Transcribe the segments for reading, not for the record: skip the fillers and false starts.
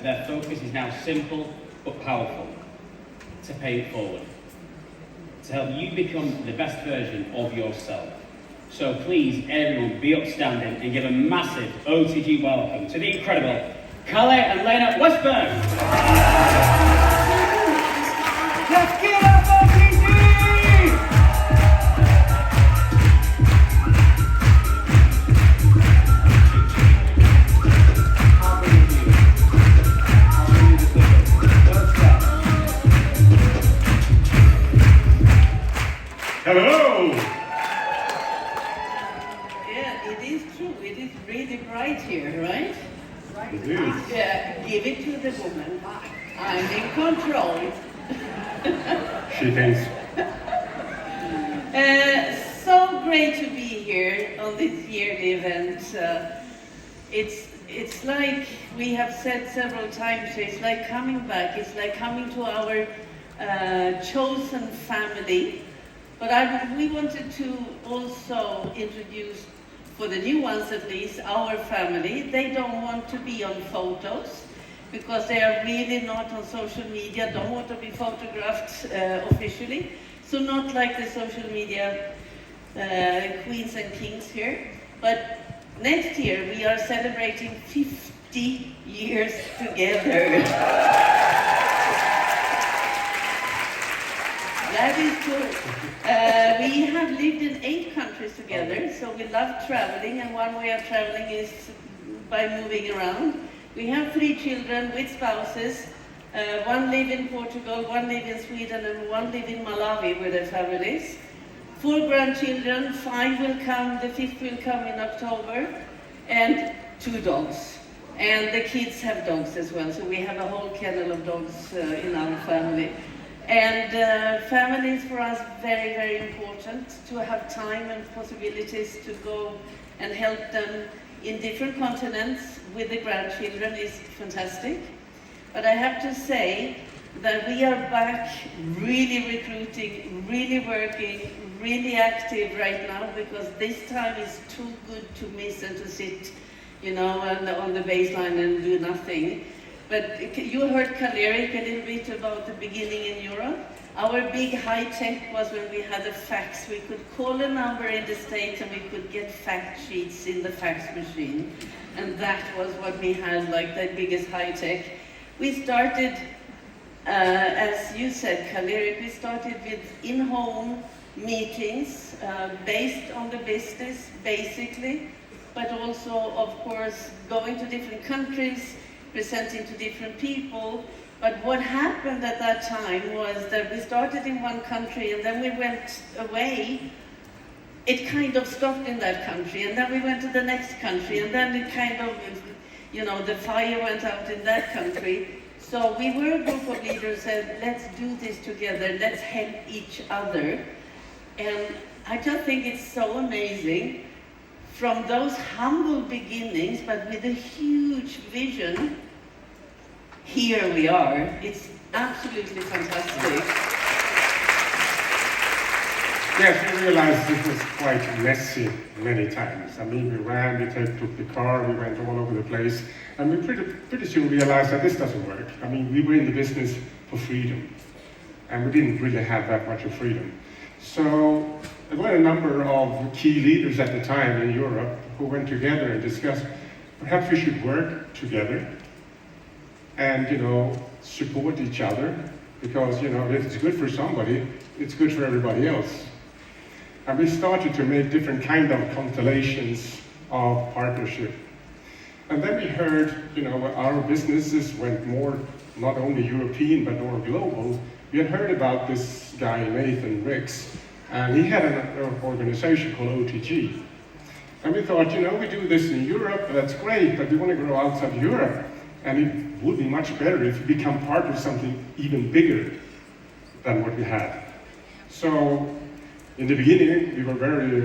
their focus is now simple but powerful: to pay it forward, to help you become the best version of yourself. So please, everyone, be upstanding and give a massive OTG welcome to the incredible Kalle and Lena Westberg. Let's get up, OTG! Hello! Yeah, it is true. It is really bright here, right? It is. Yeah, give it to the woman. I'm in control. She thinks. So great to be here on this yearly event. It's like we have said several times, it's like coming back. It's like coming to our chosen family. But we wanted to also introduce, for the new ones at least, our family. They don't want to be on photos because they are really not on social media, don't want to be photographed officially. So not like the social media queens and kings here. But next year we are celebrating 50 years together. That is good. We have lived in 8 countries together, so we love traveling, and one way of traveling is by moving around. We have 3 children with spouses. 1 live in Portugal, 1 live in Sweden, and 1 live in Malawi with their families. 4 grandchildren, 5 will come, the 5th will come in October, and 2 dogs. And the kids have dogs as well, so we have a whole kennel of dogs in our family. And family is for us very, very important, to have time and possibilities to go and help them in different continents with the grandchildren is fantastic. But I have to say that we are back really recruiting, really working, really active right now, because this time is too good to miss and to sit, you know, on the baseline and do nothing. But you heard Karl-Erik a little bit about the beginning in Europe. Our big high tech was when we had a fax. We could call a number in the States and we could get fact sheets in the fax machine. And that was what we had, like the biggest high tech. We started, as you said, Karl-Erik, we started with in-home meetings based on the business, basically, but also, of course, going to different countries, presenting to different people. But what happened at that time was that we started in one country and then we went away. It kind of stopped in that country, and then we went to the next country, and then it kind of, you know, the fire went out in that country. So we were a group of leaders and said, let's do this together, let's help each other. And I just think it's so amazing. From those humble beginnings, but with a huge vision, here we are. It's absolutely fantastic. Yes, we realized it was quite messy many times. I mean, we ran, we took the car, we went all over the place, and we pretty soon realized that this doesn't work. I mean, we were in the business for freedom, and we didn't really have that much of freedom. So there were a number of key leaders at the time in Europe who went together and discussed, perhaps we should work together and, you know, support each other, because, you know, if it's good for somebody, it's good for everybody else. And we started to make different kind of constellations of partnership. And then we heard, you know, our businesses went more, not only European, but more global. We had heard about this guy, Nathan Ricks, and he had an organization called OTG. And we thought, you know, we do this in Europe, that's great, but we want to grow outside Europe. And it would be much better if we become part of something even bigger than what we had. So in the beginning, we were very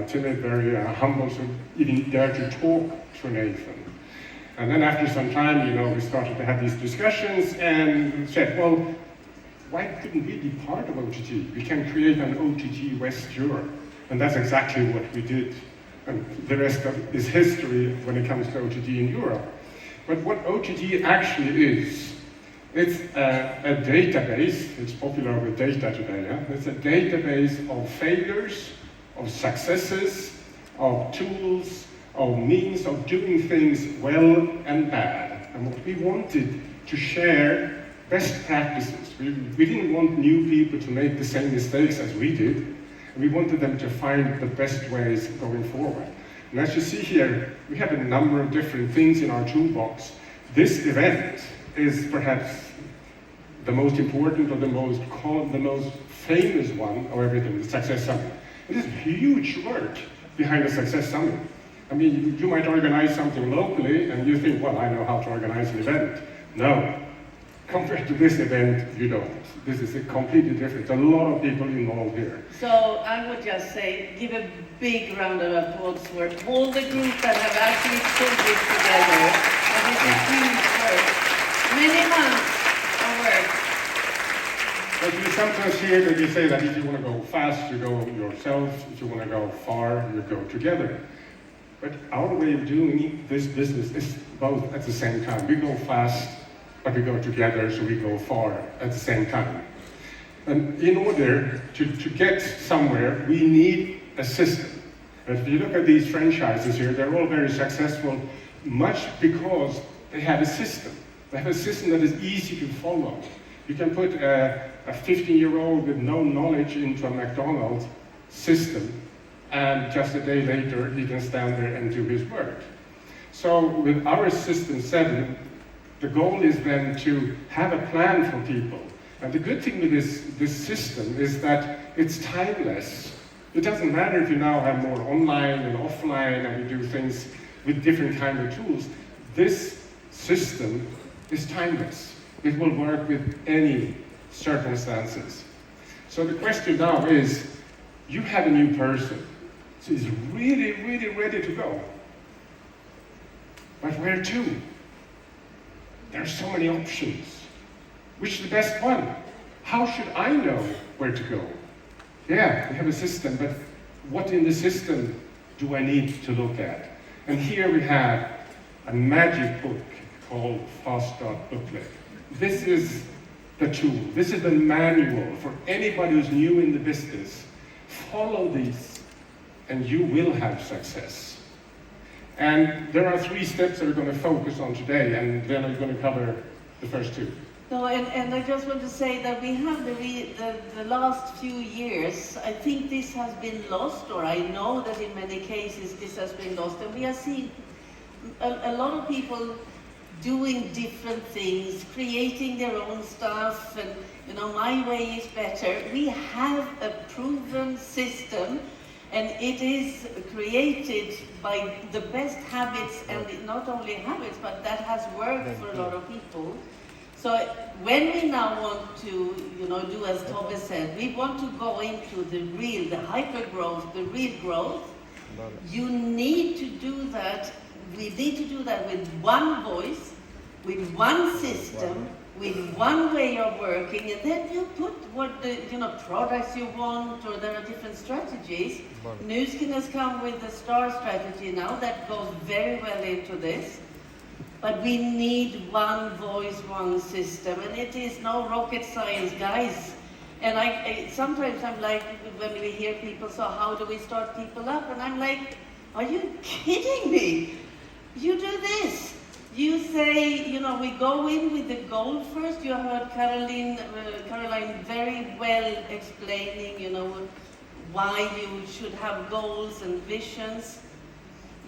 timid, very humble, so even dared to talk to Nathan. And then after some time, you know, we started to have these discussions and said, well, why couldn't we be part of OTG? We can create an OTG West Europe. And that's exactly what we did. And the rest of is history when it comes to OTG in Europe. But what OTG actually is, it's a database. It's popular with data today. Yeah? It's a database of failures, of successes, of tools, of means of doing things well and bad. And what we wanted to share best practices. We didn't want new people to make the same mistakes as we did. We wanted them to find the best ways going forward. And as you see here, we have a number of different things in our toolbox. This event is perhaps the most important or the most famous one of everything, the Success Summit. It is huge work behind the Success Summit. I mean, you might organize something locally and you think, well, I know how to organize an event. No. Compared to this event, you don't. This is a completely different. A lot of people involved here. So I would just say, give a big round of applause for all the groups that have actually pulled this together. And it's a huge work. Many months of work. But you sometimes hear that you say that if you want to go fast, you go yourself. If you want to go far, you go together. But our way of doing this business is both at the same time. We go fast, but we go together, so we go far at the same time. And in order to get somewhere, we need a system. And if you look at these franchises here, they're all very successful, much because they have a system. They have a system that is easy to follow. You can put a 15-year-old with no knowledge into a McDonald's system, and just a day later, he can stand there and do his work. So with our System 7, the goal is then to have a plan for people. And the good thing with this system is that it's timeless. It doesn't matter if you now have more online and offline and you do things with different kind of tools. This system is timeless. It will work with any circumstances. So the question now is, you have a new person. So he's really, really ready to go. But where to? There are so many options. Which is the best one? How should I know where to go? Yeah, we have a system, but what in the system do I need to look at? And here we have a magic book called Fast Start Booklet. This is the tool. This is the manual for anybody who's new in the business. Follow these, and you will have success. And there are 3 steps that we're going to focus on today, and then I'm going to cover the first 2. No, and I just want to say that we have the last few years, I think this has been lost, or I know that in many cases this has been lost, and we are seeing a lot of people doing different things, creating their own stuff, and my way is better. We have a proven system, and it is created by the best habits, and not only habits, but that has worked for a lot of people. So when we now want to, do as Tobbe said, we want to go into the hyper growth, the real growth. You need to do that. We need to do that with one voice, with one system, with one way of working, and then you put what the products you want, or there are different strategies. Nuskin has come with the STAR strategy now that goes very well into this. But we need one voice, one system, and it is no rocket science, guys. And sometimes I'm like, when we hear people, so how do we start people up? And I'm like, are you kidding me? You do this. You say, we go in with the goal first. You heard Caroline very well explaining, why you should have goals and visions.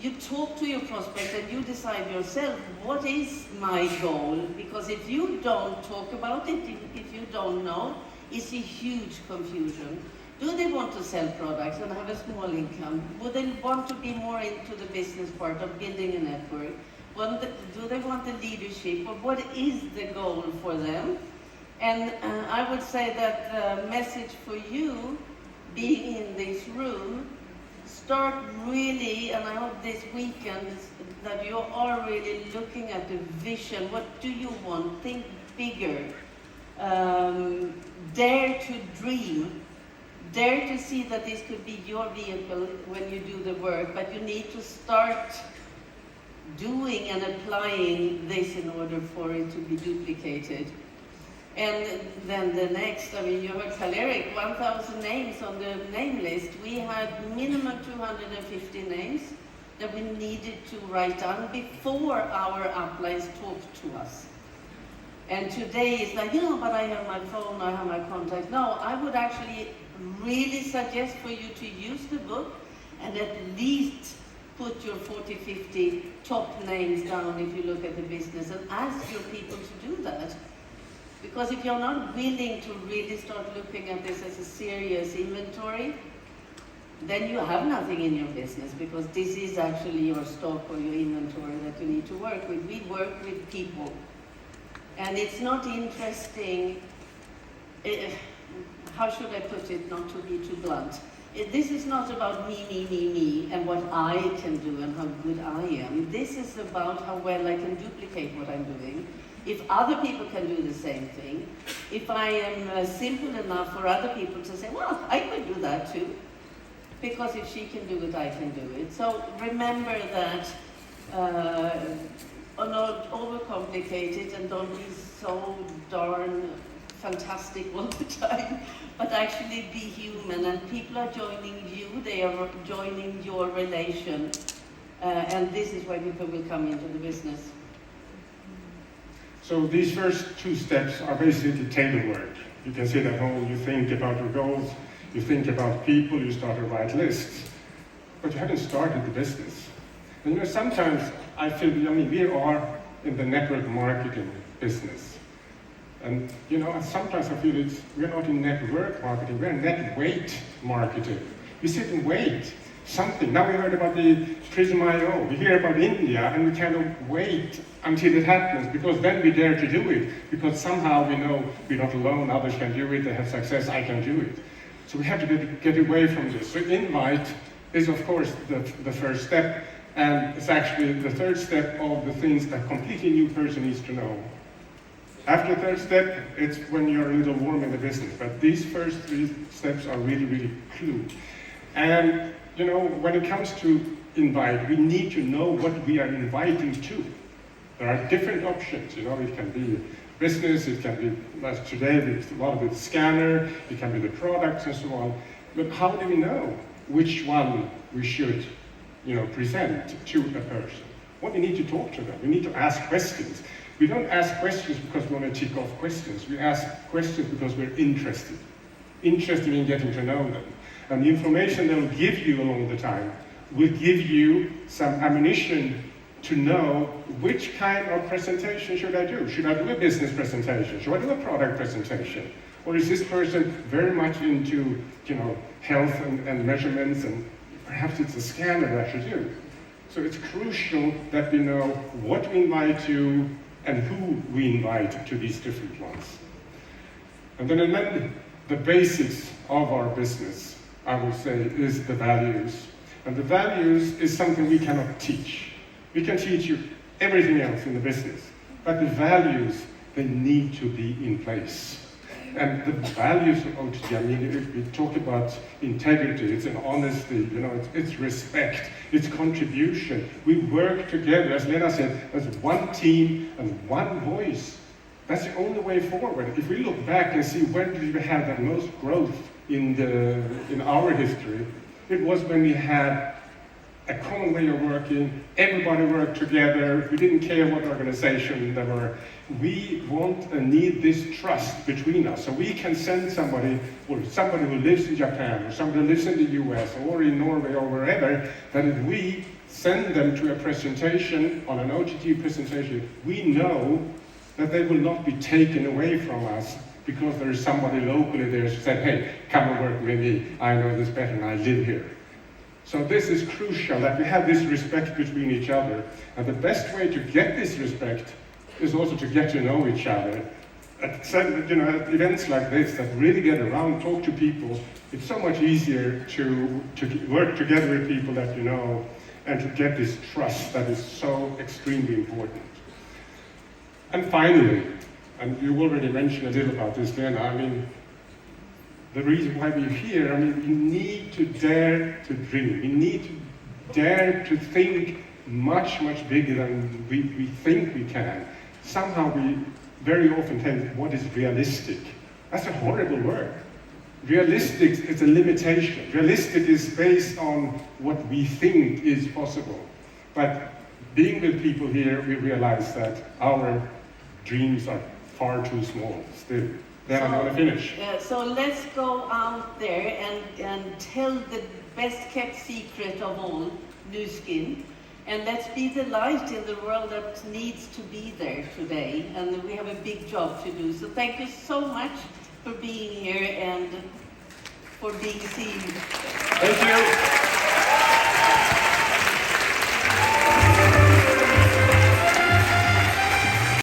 You talk to your prospect and you decide yourself, what is my goal? Because if you don't talk about it, if you don't know, it's a huge confusion. Do they want to sell products and have a small income? Would they want to be more into the business part of building a network? Do they want the leadership? Or what is the goal for them? And I would say that the message for you, being in this room, start really, and I hope this weekend, that you are really looking at the vision. What do you want? Think bigger. Dare to dream. Dare to see that this could be your vehicle when you do the work, but you need to start doing and applying this in order for it to be duplicated. And then the next, I mean, you heard Karl-Erik, 1,000 names on the name list. We had minimum 250 names that we needed to write down before our uplines talked to us. And today it's like, but I have my phone, I have my contact. No, I would actually really suggest for you to use the book and at least put your 40, 50 top names down if you look at the business and ask your people to do that. Because if you're not willing to really start looking at this as a serious inventory, then you have nothing in your business, because this is actually your stock or your inventory that you need to work with. We work with people. And it's not interesting, how should I put it, not to be too blunt. This is not about me, and what I can do and how good I am. This is about how well I can duplicate what I'm doing. If other people can do the same thing, if I am simple enough for other people to say, well, I could do that too. Because if she can do it, I can do it. So remember that, not overcomplicate it and don't be so darn fantastic all the time, but actually be human. And people are joining you, they are joining your relation. And this is why people will come into the business. So these first two steps are basically table work. You can sit at home, you think about your goals, you think about people, you start to write lists, but you haven't started the business. And sometimes I feel, we are in the network marketing business. And sometimes I feel we're not in network marketing, we're in net weight marketing. We sit and wait something. Now we heard about the Prism.io, we hear about India, and we kind of wait until it happens, because then we dare to do it, because somehow we know we're not alone, others can do it, they have success, I can do it. So we have to get away from this. So invite is of course the first step, and it's actually the third step of the things that a completely new person needs to know. After the third step, it's when you're a little warm in the business, but these first three steps are really, really clue. And when it comes to invite, we need to know what we are inviting to. There are different options, it can be business, it can be, as today, it's a lot of it scanner, it can be the products and so on. But how do we know which one we should, present to a person? Well, we need to talk to them. We need to ask questions. We don't ask questions because we want to tick off questions. We ask questions because we're interested in getting to know them. And the information they'll give you along the time will give you some ammunition to know which kind of presentation should I do. Should I do a business presentation? Should I do a product presentation? Or is this person very much into, health and measurements, and perhaps it's a scanner that I should do? So it's crucial that we know what we invite to and who we invite to these different ones. And then the basics of our business, I would say, is the values. And the values is something we cannot teach. We can teach you everything else in the business, but the values, they need to be in place. And the values of OTG, if we talk about integrity, it's an honesty, it's respect, it's contribution. We work together, as Lena said, as one team and one voice. That's the only way forward. If we look back and see when did we have the most growth in our history, it was when we had a common way of working, everybody worked together, we didn't care what organization they were. We want and need this trust between us, so we can send somebody, or somebody who lives in Japan, or somebody who lives in the US, or in Norway, or wherever, that if we send them to a presentation, on an OTT presentation, we know that they will not be taken away from us because there is somebody locally there who said, hey, come and work with me, I know this better and I live here. So this is crucial, that we have this respect between each other. And the best way to get this respect is also to get to know each other. At events like this that really get around, talk to people, it's so much easier to work together with people that you know, and to get this trust that is so extremely important. And finally, and you already mentioned a little about this, Lena, the reason why we're here, we need to dare to dream. We need to dare to think much, much bigger than we think we can. Somehow we very often tell what is realistic. That's a horrible word. Realistic is a limitation. Realistic is based on what we think is possible. But being with people here, we realize that our dreams are far too small still. Then I'm going to finish. So let's go out there and tell the best kept secret of all, new skin. And let's be the light in the world that needs to be there today. And we have a big job to do. So thank you so much for being here and for being seen. Thank you.